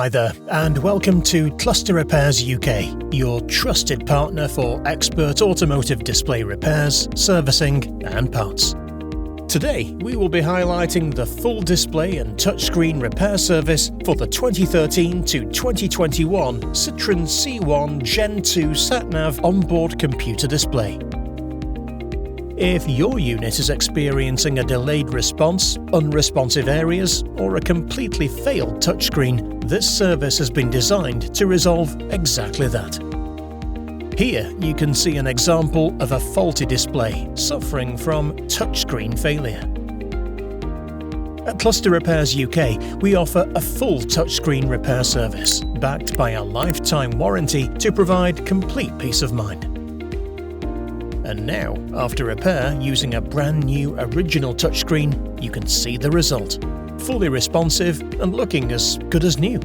Hi there, and welcome to Cluster Repairs UK, your trusted partner for expert automotive display repairs, servicing and parts. Today, we will be highlighting the full display and touchscreen repair service for the 2013 to 2021 Citroen C1 Gen 2 Sat Nav onboard computer display. If your unit is experiencing a delayed response, unresponsive areas, or a completely failed touchscreen, this service has been designed to resolve exactly that. Here you can see an example of a faulty display suffering from touchscreen failure. At Cluster Repairs UK, we offer a full touchscreen repair service, backed by a lifetime warranty to provide complete peace of mind. And now, after repair using a brand new original touchscreen, you can see the result. Fully responsive and looking as good as new.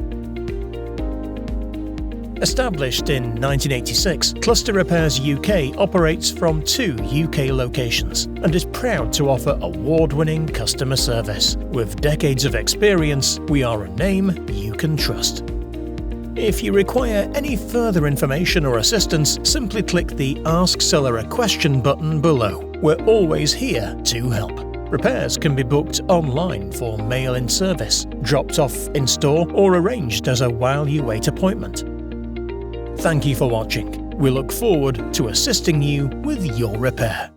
Established in 1986, Cluster Repairs UK operates from 2 UK locations and is proud to offer award-winning customer service. With decades of experience, we are a name you can trust. If you require any further information or assistance, simply click the Ask Seller a Question button below. We're always here to help. Repairs can be booked online for mail-in service, dropped off in store, or arranged as a while-you-wait appointment. Thank you for watching. We look forward to assisting you with your repair.